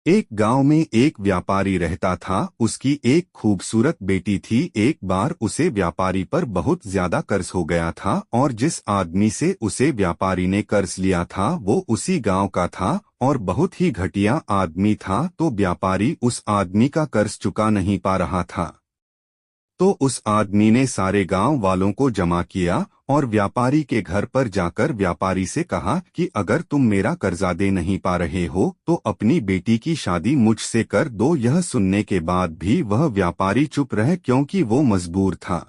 एक गांव में एक व्यापारी रहता था। उसकी एक खूबसूरत बेटी थी। एक बार उसे व्यापारी पर बहुत ज्यादा कर्ज हो गया था और जिस आदमी से उसे व्यापारी ने कर्ज लिया था वो उसी गांव का था और बहुत ही घटिया आदमी था। तो व्यापारी उस आदमी का कर्ज चुका नहीं पा रहा था। तो उस आदमी ने सारे गांव वालों को जमा किया और व्यापारी के घर पर जाकर व्यापारी से कहा कि अगर तुम मेरा कर्जा दे नहीं पा रहे हो तो अपनी बेटी की शादी मुझसे कर दो। यह सुनने के बाद भी वह व्यापारी चुप रहे क्योंकि वो मजबूर था।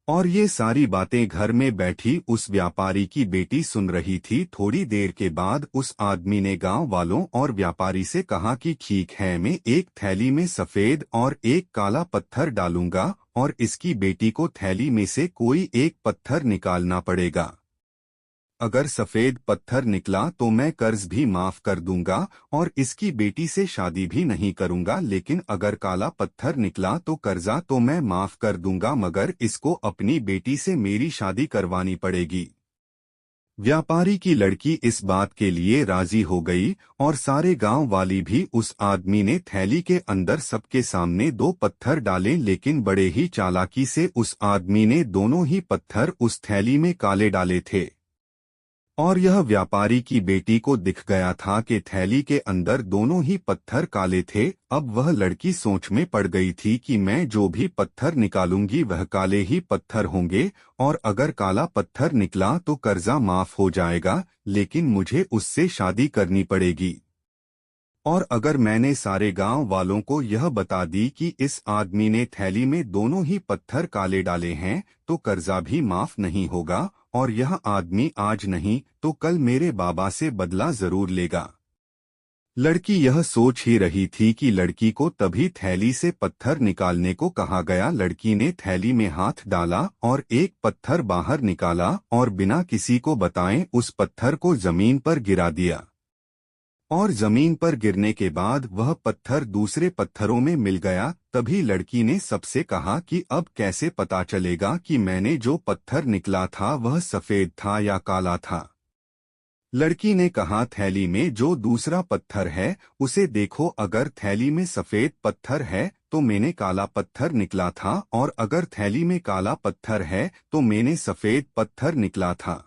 और ये सारी बातें घर में बैठी उस व्यापारी की बेटी सुन रही थी। थोड़ी देर के बाद उस आदमी ने गांव वालों और व्यापारी से कहा कि ठीक है, मैं एक थैली में सफेद और एक काला पत्थर डालूंगा और इसकी बेटी को थैली में से कोई एक पत्थर निकालना पड़ेगा। अगर सफेद पत्थर निकला तो मैं कर्ज भी माफ कर दूंगा और इसकी बेटी से शादी भी नहीं करूंगा, लेकिन अगर काला पत्थर निकला तो कर्जा तो मैं माफ कर दूंगा मगर इसको अपनी बेटी से मेरी शादी करवानी पड़ेगी। व्यापारी की लड़की इस बात के लिए राजी हो गई और सारे गांव वाली भी। उस आदमी ने थैली के अंदर सबके सामने दो पत्थर डाले, लेकिन बड़े ही चालाकी से उस आदमी ने दोनों ही पत्थर उस थैली में काले डाले थे। और यह व्यापारी की बेटी को दिख गया था कि थैली के अंदर दोनों ही पत्थर काले थे। अब वह लड़की सोच में पड़ गई थी कि मैं जो भी पत्थर निकालूंगी वह काले ही पत्थर होंगे और अगर काला पत्थर निकला तो कर्जा माफ हो जाएगा, लेकिन मुझे उससे शादी करनी पड़ेगी। और अगर मैंने सारे गांव वालों को यह बता दी कि इस आदमी ने थैली में दोनों ही पत्थर काले डाले हैं तो कर्जा भी माफ नहीं होगा और यह आदमी आज नहीं तो कल मेरे बाबा से बदला जरूर लेगा। लड़की यह सोच ही रही थी कि लड़की को तभी थैली से पत्थर निकालने को कहा गया। लड़की ने थैली में हाथ डाला और एक पत्थर बाहर निकाला और बिना किसी को बताए उस पत्थर को जमीन पर गिरा दिया। और जमीन पर गिरने के बाद वह पत्थर दूसरे पत्थरों में मिल गया। तभी लड़की ने सबसे कहा कि अब कैसे पता चलेगा कि मैंने जो पत्थर निकला था वह सफेद था या काला था। लड़की ने कहा थैली में जो दूसरा पत्थर है उसे देखो, अगर थैली में सफेद पत्थर है तो मैंने काला पत्थर निकला था और अगर थैली में काला पत्थर है तो मैंने सफेद पत्थर निकला था।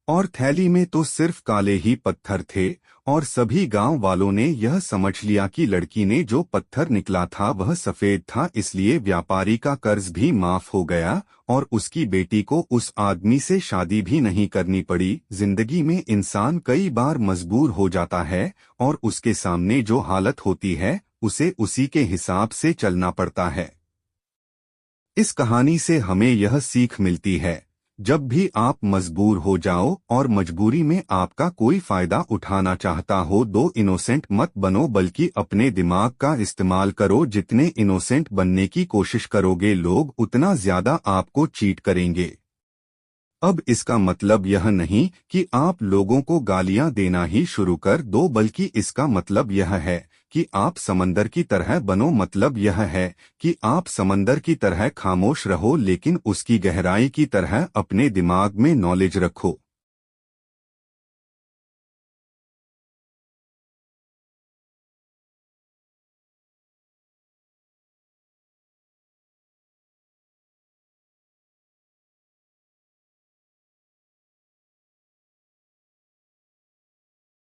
और थैली में तो सिर्फ काले ही पत्थर थे। और सभी गांव वालों ने यह समझ लिया कि लड़की ने जो पत्थर निकला था वह सफेद था, इसलिए व्यापारी का कर्ज भी माफ हो गया और उसकी बेटी को उस आदमी से शादी भी नहीं करनी पड़ी। जिंदगी में इंसान कई बार मजबूर हो जाता है और उसके सामने जो हालत होती है उसे उसी के हिसाब से चलना पड़ता है। इस कहानी से हमें यह सीख मिलती है, जब भी आप मजबूर हो जाओ और मजबूरी में आपका कोई फायदा उठाना चाहता हो, दो इनोसेंट मत बनो बल्कि अपने दिमाग का इस्तेमाल करो। जितने इनोसेंट बनने की कोशिश करोगे लोग उतना ज्यादा आपको चीट करेंगे। अब इसका मतलब यह नहीं कि आप लोगों को गालियां देना ही शुरू कर दो, बल्कि इसका मतलब यह है कि आप समंदर की तरह बनो। मतलब यह है कि आप समंदर की तरह खामोश रहो लेकिन उसकी गहराई की तरह अपने दिमाग में नॉलेज रखो।